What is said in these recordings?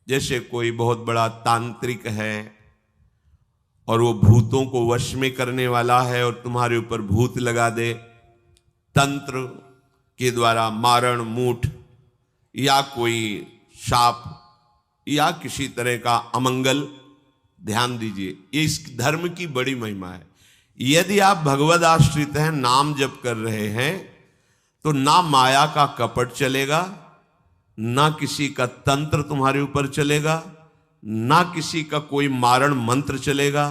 जैसे कोई बहुत बड़ा तांत्रिक है और वो भूतों को वश में करने वाला है और तुम्हारे ऊपर भूत लगा दे, तंत्र के द्वारा मारण मूठ या कोई शाप या किसी तरह का अमंगल, ध्यान दीजिए ये इस धर्म की बड़ी महिमा है। यदि आप भगवद आश्रित हैं, नाम जप कर रहे हैं, तो ना माया का कपट चलेगा, ना किसी का तंत्र तुम्हारे ऊपर चलेगा, ना किसी का कोई मारण मंत्र चलेगा,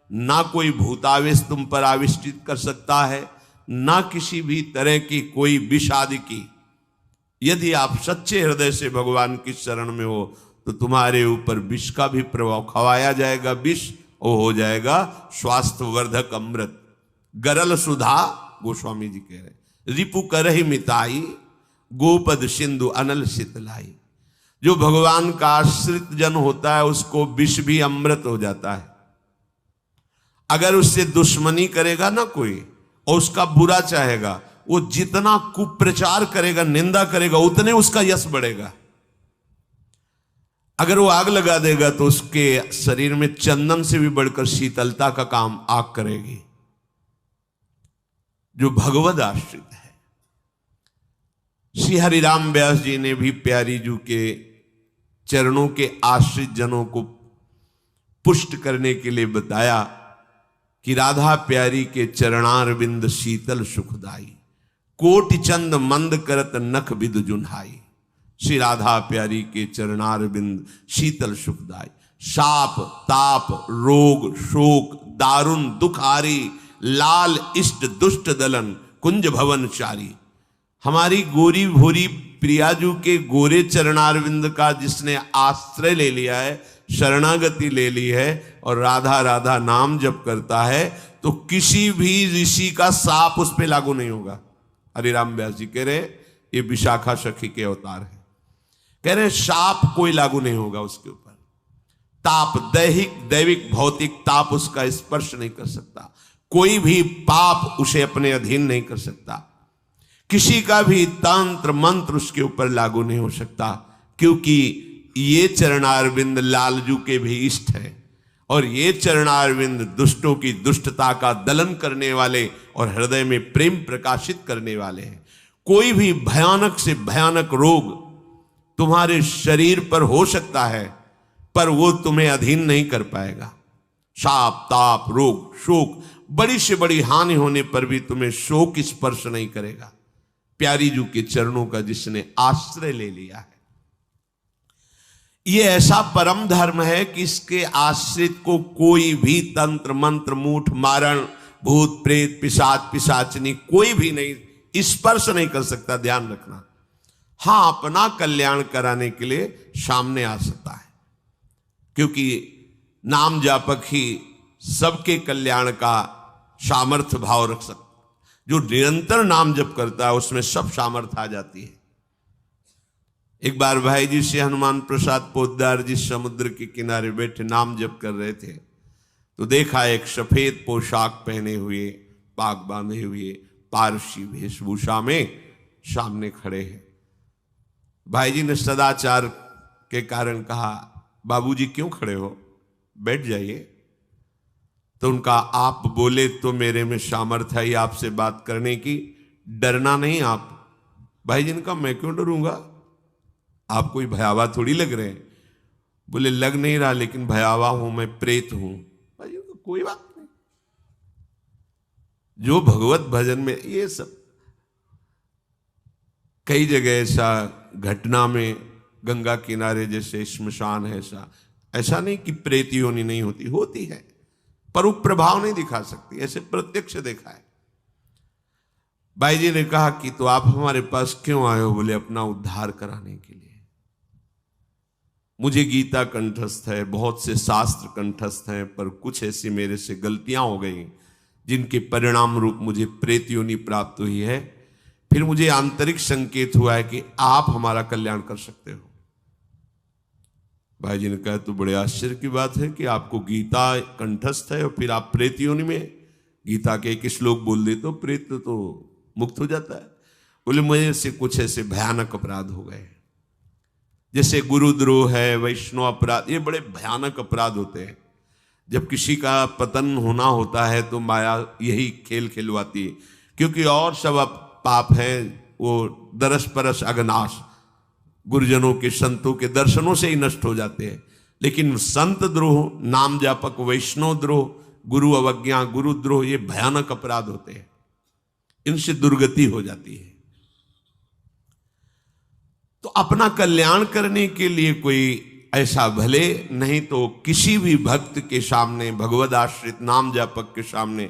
ना कोई भूतावेश तुम पर आविष्टित कर सकता है, ना किसी भी तरह की कोई विष आदि की। यदि आप सच्चे हृदय से भगवान की शरण में हो तो तुम्हारे ऊपर विष का भी प्रभाव खवाया जाएगा, विष वो हो जाएगा स्वास्थ्य वर्धक अमृत। गरल सुधा, गोस्वामी जी कह रहे, रिपु करहि मिताई, गोपद सिंधु अनल शीतलाई। जो भगवान का आश्रित जन होता है उसको विष भी अमृत हो जाता है। अगर उससे दुश्मनी करेगा ना कोई और उसका बुरा चाहेगा, वो जितना कुप्रचार करेगा, निंदा करेगा, उतने उसका यश बढ़ेगा। अगर वो आग लगा देगा तो उसके शरीर में चंदन से भी बढ़कर शीतलता का काम आग करेगी। जो भगवद आश्रित है, श्री हरिराम व्यास जी ने भी प्यारी जू के चरणों के आश्रित जनों को पुष्ट करने के लिए बताया कि राधा प्यारी के चरणारविंद शीतल सुखदाई, कोटि चंद मंद करत नख विदु जुन्हाई। श्री राधा प्यारी के चरणारविंद शीतल सुखदाई, शाप ताप रोग शोक दारुण दुख आरी, लाल इष्ट दुष्ट दलन कुंज भवन चारी। हमारी गोरी भोरी प्रियाजू के गोरे चरणारविंद का जिसने आश्रय ले लिया है, शरणागति ले ली है और राधा राधा नाम जप करता है, तो किसी भी ऋषि का साप उस पर लागू नहीं होगा। हरिराम व्यास जी कह रहे ये विशाखा सखी के अवतार है, कह रहे शाप कोई लागू नहीं होगा उसके ऊपर। ताप दैहिक दैविक भौतिक ताप उसका स्पर्श नहीं कर सकता, कोई भी पाप उसे अपने अधीन नहीं कर सकता, किसी का भी तंत्र मंत्र उसके ऊपर लागू नहीं हो सकता, क्योंकि ये चरणारविंद लालजू के भी इष्ट है और ये चरणारविंद दुष्टों की दुष्टता का दलन करने वाले और हृदय में प्रेम प्रकाशित करने वाले हैं। कोई भी भयानक से भयानक रोग तुम्हारे शरीर पर हो सकता है, पर वो तुम्हें अधीन नहीं कर पाएगा। शाप ताप रोग शोक, बड़ी से बड़ी हानि होने पर भी तुम्हें शोक स्पर्श नहीं करेगा। प्यारी जू के चरणों का जिसने आश्रय ले लिया है, ये ऐसा परम धर्म है कि इसके आश्रित को कोई भी तंत्र मंत्र मूठ मारण भूत प्रेत पिशाच पिशाचनी कोई भी नहीं स्पर्श नहीं कर सकता। ध्यान रखना, हां अपना कल्याण कराने के लिए सामने आ सकता है, क्योंकि नाम जापक ही सबके कल्याण का सामर्थ्य भाव रख सकता। जो निरंतर नाम जप करता है उसमें सब सामर्थ्य आ जाती है। एक बार भाई जी से हनुमान प्रसाद पोद्दार जी समुद्र के किनारे बैठे नाम जप कर रहे थे, तो देखा एक सफेद पोशाक पहने हुए पाग बांधे हुए पारसी वेशभूषा में सामने खड़े हैं। भाई जी ने सदाचार के कारण कहा, बाबूजी क्यों खड़े हो, बैठ जाइए। तो उनका आप बोले तो मेरे में सामर्थ्य है आपसे बात करने की, डरना नहीं आप। भाई जी ने कहा मैं क्यों डरूंगा, आप कोई भयावह थोड़ी लग रहे हैं। बोले लग नहीं रहा, लेकिन भयावह हूं, मैं प्रेत हूं। भाई जी तो कोई बात नहीं, जो भगवत भजन में ये सब कई जगह ऐसा घटना में गंगा किनारे जैसे श्मशान है, ऐसा नहीं कि प्रेत योनि नहीं होती, होती है, पर वो प्रभाव नहीं दिखा सकती, ऐसे प्रत्यक्ष देखा है। भाई जी ने कहा कि तो आप हमारे पास क्यों आए हो? बोले अपना उद्धार कराने के लिए। मुझे गीता कंठस्थ है, बहुत से शास्त्र कंठस्थ हैं, पर कुछ ऐसी मेरे से गलतियां हो गई जिनके परिणाम रूप मुझे प्रेत योनि प्राप्त हुई है। फिर मुझे आंतरिक संकेत हुआ है कि आप हमारा कल्याण कर सकते हो। भाई जी ने कहा तो बड़े आश्चर्य की बात है कि आपको गीता कंठस्थ है और फिर आप प्रेत योनि में गीता के एक श्लोक बोल दे तो प्रेत तो मुक्त हो जाता है। बोले मुझे से कुछ ऐसे भयानक अपराध हो गए। जैसे गुरुद्रोह है, वैष्णव अपराध, ये बड़े भयानक अपराध होते हैं। जब किसी का पतन होना होता है तो माया यही खेल खिलवाती है, क्योंकि और सब पाप हैं वो दरस परस अगनाश, गुरुजनों के संतों के दर्शनों से ही नष्ट हो जाते हैं। लेकिन संत द्रोह, नाम जापक, वैष्णव द्रोह, गुरु अवज्ञा, गुरुद्रोह, ये भयानक अपराध होते हैं, इनसे दुर्गति हो जाती है। तो अपना कल्याण करने के लिए कोई ऐसा भले नहीं तो किसी भी भक्त के सामने, भगवद आश्रित नाम जापक के सामने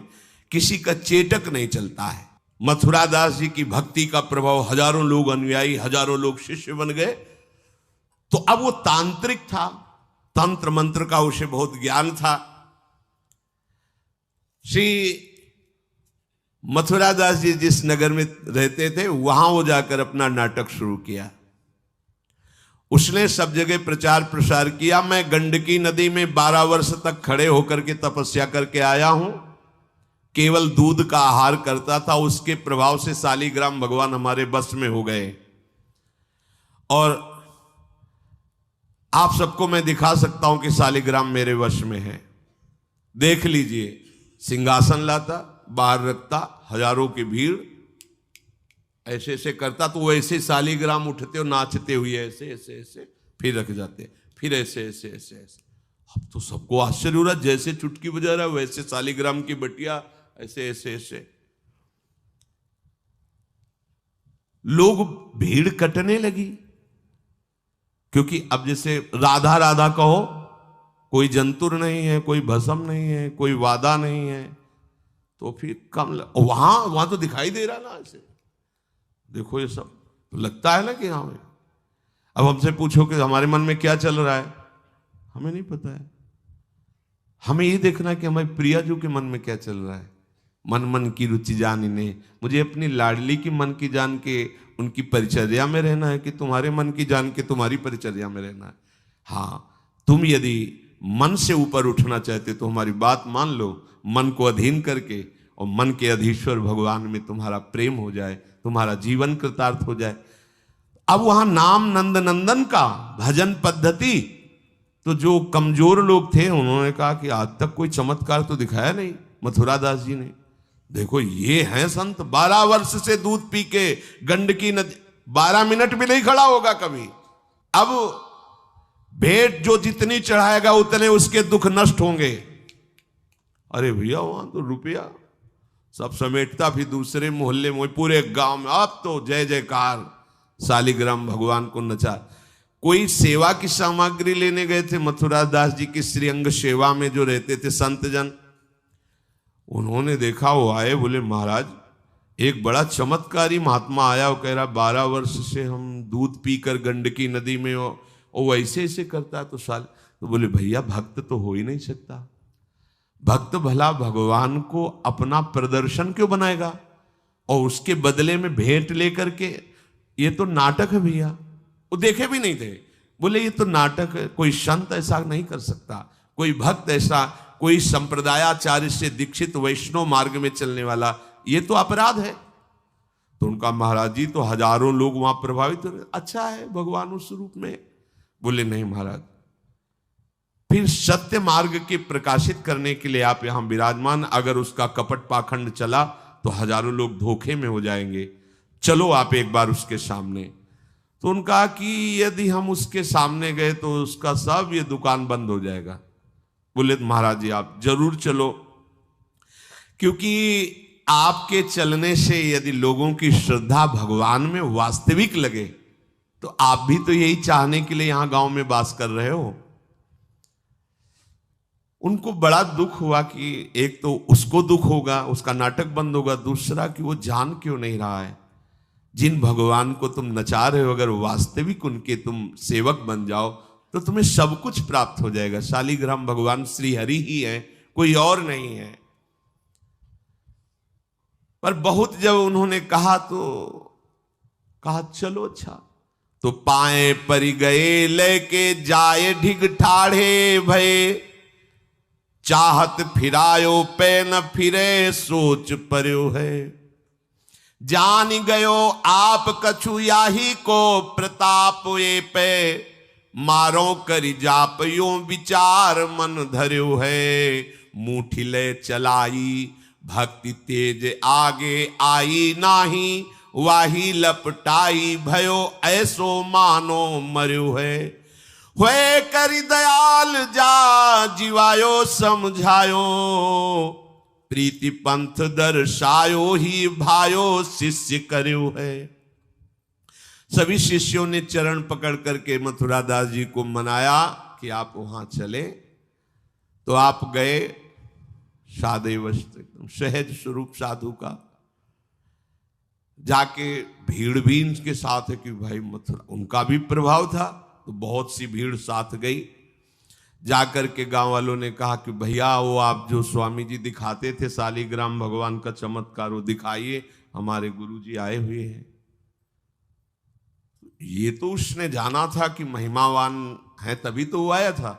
किसी का चेटक नहीं चलता है। मथुरा दास जी की भक्ति का प्रभाव, हजारों लोग अनुयायी, हजारों लोग शिष्य बन गए। तो अब वो तांत्रिक था, तंत्र मंत्र का उसे बहुत ज्ञान था। श्री मथुरा दास जी जिस नगर में रहते थे वहां वो जाकर अपना नाटक शुरू किया। उसने सब जगह प्रचार प्रसार किया। मैं गंडकी नदी में 12 वर्ष तक खड़े होकर के तपस्या करके आया हूं, केवल दूध का आहार करता था, उसके प्रभाव से शालिग्राम भगवान हमारे बस में हो गए। और आप सबको मैं दिखा सकता हूं कि शालिग्राम मेरे वश में है, देख लीजिए। सिंहासन लाता, बाहर रखता, हजारों की भीड़, ऐसे ऐसे करता तो वो ऐसे शालिग्राम उठते और नाचते हुए ऐसे ऐसे ऐसे फिर रख जाते, फिर ऐसे ऐसे ऐसे ऐसे। अब तो सबको आश्चर्य हो रहा, जैसे चुटकी बजा रहा है वैसे शालिग्राम की बटिया ऐसे ऐसे ऐसे। लोग, भीड़ कटने लगी, क्योंकि अब जैसे राधा राधा कहो, कोई जंतुर नहीं है, कोई भस्म नहीं है, कोई वादा नहीं है, तो फिर कम वहां तो दिखाई दे रहा ना ऐसे, देखो ये सब तो लगता है ना कि हाँ। अब हमसे पूछो कि हमारे मन में क्या चल रहा है, हमें नहीं पता है। हमें ये देखना है कि हमारे प्रियाजू के मन में क्या चल रहा है। मन मन की रुचि जानिने, मुझे अपनी लाडली की मन की जान के उनकी परिचर्या में रहना है कि तुम्हारे मन की जान के तुम्हारी परिचर्या में रहना है। हाँ, तुम यदि मन से ऊपर उठना चाहते तो हमारी बात मान लो, मन को अधीन करके, और मन के अधीश्वर भगवान में तुम्हारा प्रेम हो जाए, तुम्हारा जीवन कृतार्थ हो जाए। अब वहां नाम नंद नंदन का भजन पद्धति, तो जो कमजोर लोग थे उन्होंने कहा कि आज तक कोई चमत्कार तो दिखाया नहीं मथुरा दास जी ने। देखो ये हैं संत, 12 वर्ष से दूध पी के गंडकी नदी, 12 मिनट भी नहीं खड़ा होगा कभी। अब भेंट जो जितनी चढ़ाएगा उतने उसके दुख नष्ट होंगे। अरे भैया वहां तो रुपया सब समेटता, फिर दूसरे मोहल्ले में, पूरे गांव में अब तो जय जयकार, शालिग्राम भगवान को नचा। कोई सेवा की सामग्री लेने गए थे मथुरा दास जी की श्रीअंग सेवा में जो रहते थे संत जन, उन्होंने देखा, वो आए, बोले महाराज एक बड़ा चमत्कारी महात्मा आया, वो कह रहा 12 वर्ष से हम दूध पीकर गंडकी नदी में, वो वैसे ऐसे करता है तो साल। तो बोले भैया भक्त तो हो ही नहीं सकता, भक्त भला भगवान को अपना प्रदर्शन क्यों बनाएगा और उसके बदले में भेंट लेकर के, ये तो नाटक है भैया। वो देखे भी नहीं थे, बोले ये तो नाटक है, कोई संत ऐसा नहीं कर सकता, कोई भक्त ऐसा, कोई संप्रदायाचार्य से दीक्षित वैष्णव मार्ग में चलने वाला, ये तो अपराध है। तो उनका महाराज जी तो हजारों लोग वहां प्रभावित हो रहे, अच्छा है भगवान उस रूप में। बोले नहीं महाराज, फिर सत्य मार्ग के प्रकाशित करने के लिए आप यहां विराजमान, अगर उसका कपट पाखंड चला तो हजारों लोग धोखे में हो जाएंगे, चलो आप एक बार उसके सामने। तो उनका कि यदि हम उसके सामने गए तो उसका सब ये दुकान बंद हो जाएगा। बोले महाराज जी आप जरूर चलो, क्योंकि आपके चलने से यदि लोगों की श्रद्धा भगवान में वास्तविक लगे तो आप भी तो यही चाहने के लिए यहां गांव में वास कर रहे हो। उनको बड़ा दुख हुआ कि एक तो उसको दुख होगा, उसका नाटक बंद होगा, दूसरा कि वो जान क्यों नहीं रहा है जिन भगवान को तुम नचा रहे हो, अगर वास्तविक उनके तुम सेवक बन जाओ तो तुम्हें सब कुछ प्राप्त हो जाएगा। शालिग्राम भगवान श्री हरि ही है, कोई और नहीं है। पर बहुत जब उन्होंने कहा तो कहा चलो अच्छा, तो पाए परि गए लेके जाए ढिग ठाढ़े भये, चाहत फिरायो पे न फिरे सोच पर्यो है, जान गयो आप कछु याही को प्रताप ये पे, मारो करि जापयो विचार मन धर्यो है। मुठी ले चलाई भक्ति तेज आगे आई नाही, वाही लपटाई भयो ऐसो मानो मर्यो है। हुए करि दयाल जा जीवायो समझायो, प्रीति पंथ दर्शायो ही भायो शिष्य कर्यो है। सभी शिष्यों ने चरण पकड़ करके मथुरा दास जी को मनाया कि आप वहां चले। तो आप गए सादे वस्त्र, एकदम सहज स्वरूप साधु का। जाके भीड़ भी इनके साथ है कि भाई मथुरा, उनका भी प्रभाव था तो बहुत सी भीड़ साथ गई। जाकर के गांव वालों ने कहा कि भैया वो आप जो स्वामी जी दिखाते थे शालिग्राम भगवान का चमत्कार, वो दिखाइए, हमारे गुरुजी आए हुए हैं। ये तो उसने जाना था कि महिमावान है तभी तो वो आया था,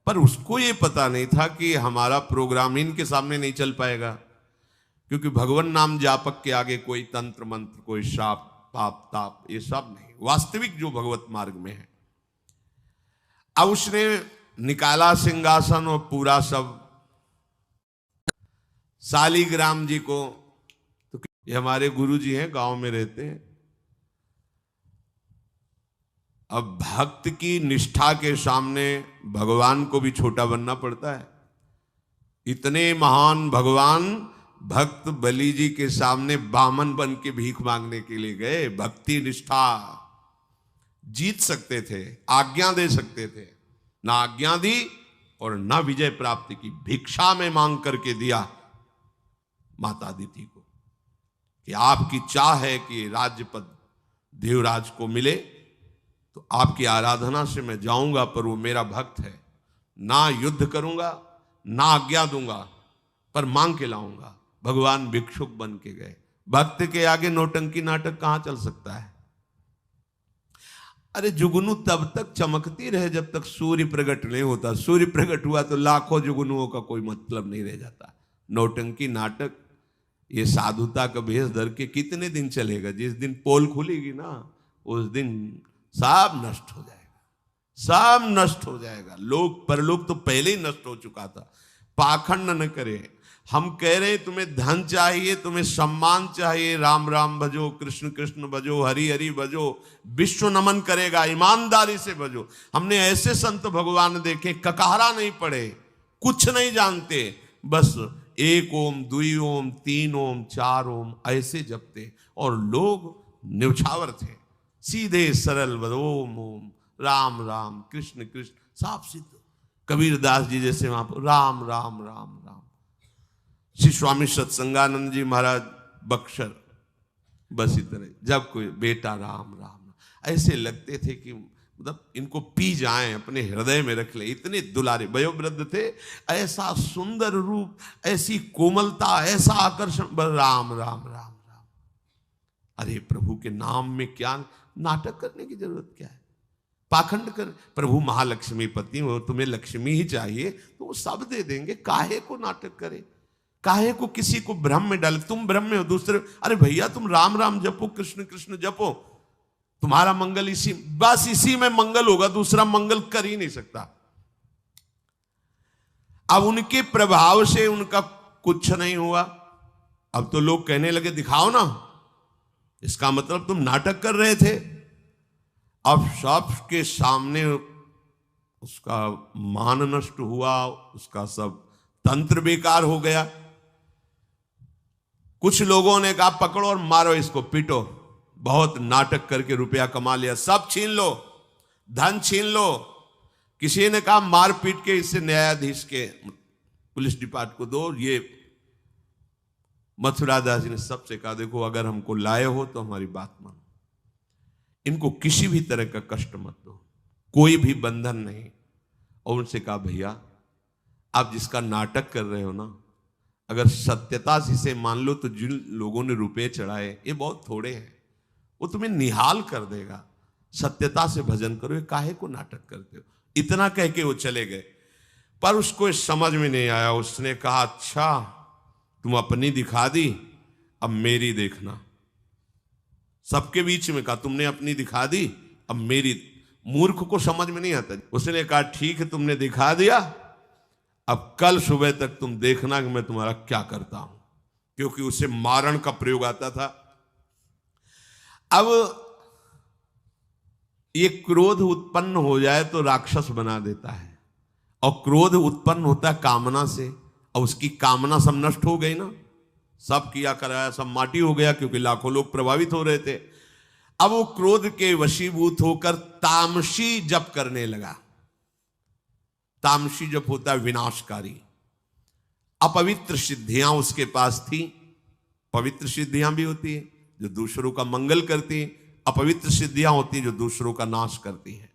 पर उसको ये पता नहीं था कि हमारा प्रोग्राम इनके सामने नहीं चल पाएगा, क्योंकि भगवान नाम जापक के आगे कोई तंत्र मंत्र, कोई शाप पाप ताप, ये सब नहीं, वास्तविक जो भगवत मार्ग में है। अब उसने निकाला सिंहासन और पूरा सब शालिग्राम जी को, तो ये हमारे गुरु जी हैं, गांव में रहते हैं। अब भक्त की निष्ठा के सामने भगवान को भी छोटा बनना पड़ता है। इतने महान भगवान भक्त बलि जी के सामने बामन बन के भीख मांगने के लिए गए। भक्ति निष्ठा जीत सकते थे, आज्ञा दे सकते थे, ना आज्ञा दी और ना विजय प्राप्ति की। भिक्षा में मांग करके दिया माता अदिति को कि आपकी चाह है कि राज्य पद देवराज को मिले, तो आपकी आराधना से मैं जाऊंगा, पर वो मेरा भक्त है, ना युद्ध करूंगा ना आज्ञा दूंगा, पर मांग के लाऊंगा। भगवान भिक्षुक बन के गए। भक्त के आगे नौटंकी नाटक कहां चल सकता है? अरे जुगनू तब तक चमकती रहे जब तक सूर्य प्रकट नहीं होता। सूर्य प्रकट हुआ तो लाखों जुगनुओं का कोई मतलब नहीं रह जाता। नौटंकी नाटक, ये साधुता का भेष धर के कितने दिन चलेगा? जिस दिन पोल खुलेगी ना, उस दिन सब नष्ट हो जाएगा, सब नष्ट हो जाएगा। लोग परलोक तो पहले ही नष्ट हो चुका था। पाखंड न करे। हम कह रहे हैं तुम्हें धन चाहिए, तुम्हें सम्मान चाहिए, राम राम भजो, कृष्ण कृष्ण भजो, हरि हरि भजो, विश्व नमन करेगा, ईमानदारी से भजो। हमने ऐसे संत भगवान देखे, ककारा नहीं पढ़े, कुछ नहीं जानते, बस एक ओम, दुई ओम, तीन ओम, चार ओम ऐसे जपते, और लोग न्यौछावर थे, सीधे सरल ओम ओम, राम राम, कृष्ण कृष्ण, साफ सिद्ध। कबीर दास जी जैसे वहां पर राम राम राम राम। श्री स्वामी सत्संगानंद जी महाराज बक्सर, बस इतना। जब कोई बेटा राम राम, ऐसे लगते थे कि मतलब इनको पी जाएं, अपने हृदय में रख ले। इतने दुलारे वयोवृद्ध थे, ऐसा सुंदर रूप, ऐसी कोमलता, ऐसा आकर्षण। राम राम राम राम। अरे प्रभु के नाम में क्या नाटक करने की जरूरत क्या है? पाखंड कर। प्रभु महालक्ष्मी पति हो, तुम्हें लक्ष्मी ही चाहिए तो वो सब दे देंगे। काहे को नाटक करे? काहे को किसी को भ्रम में डाले? तुम भ्रम में हो, दूसरे, अरे भैया तुम राम राम जपो, कृष्ण कृष्ण जपो, तुम्हारा मंगल इसी, बस इसी में मंगल होगा, दूसरा मंगल कर ही नहीं सकता। अब उनके प्रभाव से उनका कुछ नहीं हुआ। अब तो लोग कहने लगे दिखाओ ना, इसका मतलब तुम नाटक कर रहे थे। अब सबके सामने उसका मान नष्ट हुआ, उसका सब तंत्र बेकार हो गया। कुछ लोगों ने कहा पकड़ो और मारो इसको, पीटो, बहुत नाटक करके रुपया कमा लिया, सब छीन लो, धन छीन लो। किसी ने कहा मार पीट के इससे न्यायाधीश के, पुलिस डिपार्टमेंट को दो। ये मथुरा दास जी ने सबसे कहा देखो अगर हमको लाए हो तो हमारी बात मानो, इनको किसी भी तरह का कष्ट मत दो, कोई भी बंधन नहीं। और उनसे कहा भैया आप जिसका नाटक कर रहे हो ना, अगर सत्यता से इसे मान लो तो जिन लोगों ने रुपए चढ़ाए ये बहुत थोड़े हैं, वो तुम्हें निहाल कर देगा। सत्यता से भजन करो, ये काहे को नाटक करते हो? इतना कह के वो चले गए। पर उसको समझ में नहीं आया। उसने कहा अच्छा तुम अपनी दिखा दी, अब मेरी देखना। सबके बीच में कहा तुमने अपनी दिखा दी, अब मेरी। मूर्ख को समझ में नहीं आता। उसने कहा ठीक है तुमने दिखा दिया, अब कल सुबह तक तुम देखना कि मैं तुम्हारा क्या करता हूं, क्योंकि उसे मारण का प्रयोग आता था। अब ये क्रोध उत्पन्न हो जाए तो राक्षस बना देता है, और क्रोध उत्पन्न होता है कामना से, और उसकी कामना सब नष्ट हो गई ना, सब किया कराया सब माटी हो गया, क्योंकि लाखों लोग प्रभावित हो रहे थे। अब वो क्रोध के वशीभूत होकर तामसी जप करने लगा। तामसी जप होता है विनाशकारी। अपवित्र सिद्धियां उसके पास थी। पवित्र सिद्धियां भी होती है जो दूसरों का मंगल करती हैं, अपवित्र सिद्धियां होती हैं जो दूसरों का नाश करती हैं।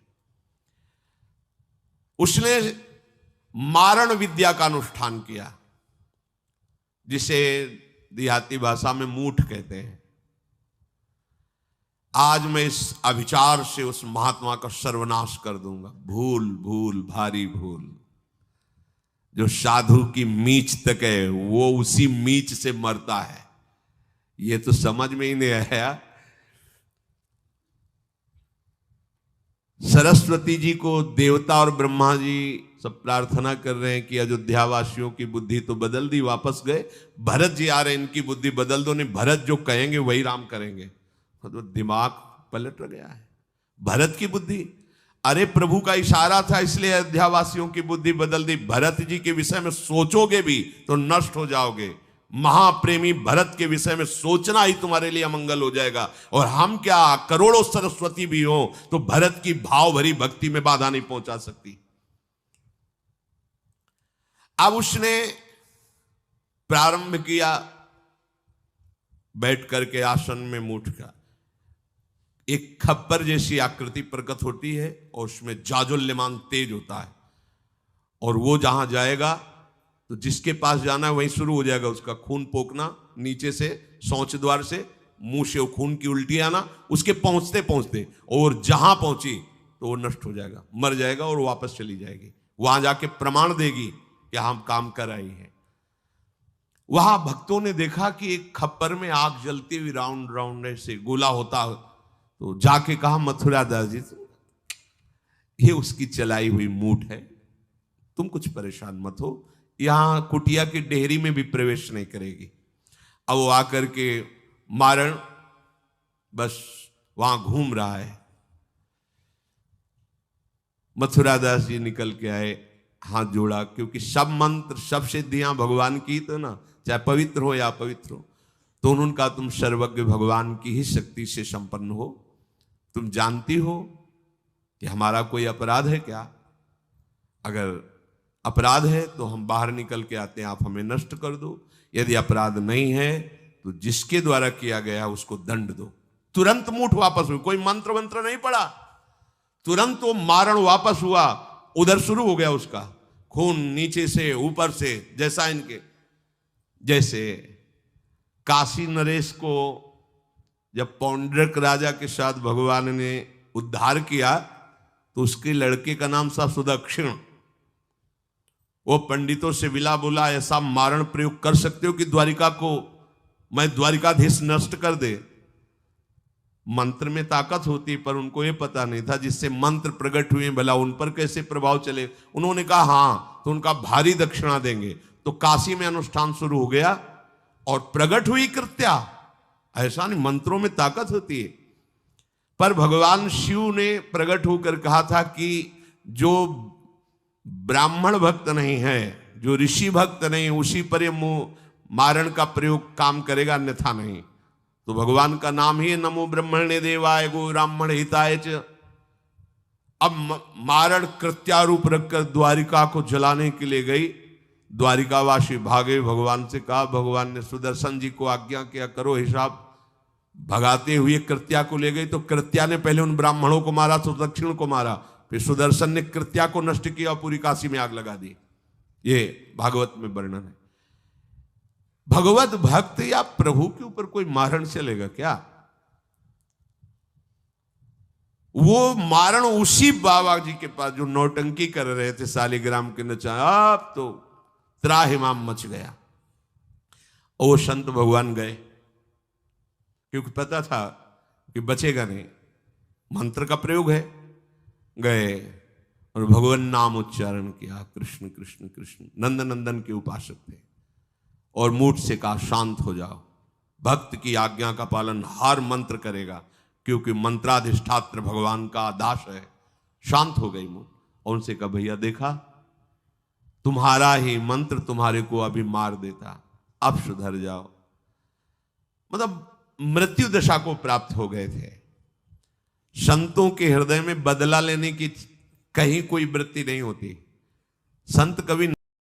उसने मारण विद्या का अनुष्ठान किया, जिसे देहाती भाषा में मूठ कहते हैं। आज मैं इस अभिचार से उस महात्मा का सर्वनाश कर दूंगा। भूल भूल भारी भूल। जो साधु की मीच तक है वो उसी मीच से मरता है, ये तो समझ में ही नहीं आया। सरस्वती जी को देवता और ब्रह्मा जी सब प्रार्थना कर रहे हैं कि अयोध्या वासियों की बुद्धि तो बदल दी, वापस गए। भरत जी आ रहे हैं, इनकी बुद्धि बदल दो, नहीं भरत जो कहेंगे वही राम करेंगे। तो दिमाग पलट गया है भरत की बुद्धि। अरे प्रभु का इशारा था इसलिए अयोध्या वासियों की बुद्धि बदल दी। भरत जी के विषय में सोचोगे भी तो नष्ट हो जाओगे। महाप्रेमी भरत के विषय में सोचना ही तुम्हारे लिए अमंगल हो जाएगा। और हम क्या, करोड़ों सरस्वती भी हो तो भरत की भाव भरी भक्ति में बाधा नहीं पहुंचा सकती। अब उसने प्रारंभ किया बैठ करके आसन में मूठ का। एक खप्पर जैसी आकृति प्रकट होती है और उसमें जाजुल्यमान तेज होता है, और वो जहां जाएगा तो जिसके पास जाना है वहीं शुरू हो जाएगा उसका खून पोकना, नीचे से शौच द्वार से मुंह से खून की उल्टी आना, उसके पहुंचते पहुंचते, और जहां पहुंची तो वो नष्ट हो जाएगा, मर जाएगा और वापस चली जाएगी। वहां जाके प्रमाण देगी कि हम काम कर रही हैं। वहां भक्तों ने देखा कि एक खप्पर में आग जलती हुई राउंड राउंड ऐसे गोला होता, तो जाके कहा मथुरा दास जी ये उसकी चलाई हुई मूठ है, तुम कुछ परेशान मत हो, यहां कुटिया की डेहरी में भी प्रवेश नहीं करेगी। अब वो आकर के मारण बस वहां घूम रहा है। मथुरा दास जी निकल के आए, हाथ जोड़ा, क्योंकि सब मंत्र सब सिद्धियां भगवान की, तो ना चाहे पवित्र हो या अपवित्र हो, तो उन्होंने कहा तुम सर्वज्ञ भगवान की ही शक्ति से संपन्न हो, तुम जानती हो कि हमारा कोई अपराध है क्या? अगर अपराध है तो हम बाहर निकल के आते हैं, आप हमें नष्ट कर दो। यदि अपराध नहीं है तो जिसके द्वारा किया गया उसको दंड दो। तुरंत मूठ वापस हुई, कोई मंत्र मंत्र नहीं पड़ा, तुरंत वो मारण वापस हुआ। उधर शुरू हो गया उसका खून, नीचे से ऊपर से, जैसा इनके जैसे काशी नरेश को जब पौंड्रक राजा के साथ भगवान ने उद्धार किया तो उसके लड़के का नाम था सुदक्षिण। वो पंडितों से विला बोला ऐसा मारण प्रयोग कर सकते हो कि द्वारिका को मैं द्वारिकाधीश नष्ट कर दे। मंत्र में ताकत होती, पर उनको ये पता नहीं था जिससे मंत्र प्रकट हुए भला उन पर कैसे प्रभाव चले। उन्होंने कहा हाँ, तो उनका भारी दक्षिणा देंगे। तो काशी में अनुष्ठान शुरू हो गया और प्रकट हुई कृत्या। ऐसा नहीं, मंत्रों में ताकत होती है। पर भगवान शिव ने प्रकट होकर कहा था कि जो ब्राह्मण भक्त नहीं है, जो ऋषि भक्त नहीं, उसी पर ये मारण का प्रयोग काम करेगा, अन्यथा नहीं। तो भगवान का नाम ही नमो ब्रह्मणे देवाय गो ब्राह्मण हिताय च। अब मारण कृत्यारूप रखकर द्वारिका को जलाने के लिए गई। द्वारिकावासी भागे, भगवान से कहा, भगवान ने सुदर्शन जी को आज्ञा किया करो हिसाब। भगाते हुए कृत्या को ले गई, तो कृत्या ने पहले उन ब्राह्मणों को मारा, सुदक्षिण को मारा, फिर सुदर्शन ने कृत्या को नष्ट किया और पूरी काशी में आग लगा दी। ये भागवत में वर्णन है। भगवत भक्त या प्रभु के ऊपर कोई मारण चलेगा क्या? वो मारण उसी बाबा जी के पास जो नौटंकी कर रहे थे शालिग्राम के नचा, अब तो त्राहिमाम मच गया। और वो संत भगवान गए, क्योंकि पता था कि बचेगा नहीं, मंत्र का प्रयोग है। गए और भगवान नाम उच्चारण किया, कृष्ण कृष्ण कृष्ण। नंद नंदन के उपासक थे। और मूठ से कहा शांत हो जाओ, भक्त की आज्ञा का पालन हर मंत्र करेगा, क्योंकि मंत्राधिष्ठात्र भगवान का दास है। शांत हो गई मूठ। और उनसे कहा भैया देखा, तुम्हारा ही मंत्र तुम्हारे को अभी मार देता, अब सुधर जाओ। मतलब मृत्यु दशा को प्राप्त हो गए थे। संतों के हृदय में बदला लेने की कहीं कोई वृत्ति नहीं होती। संत कभी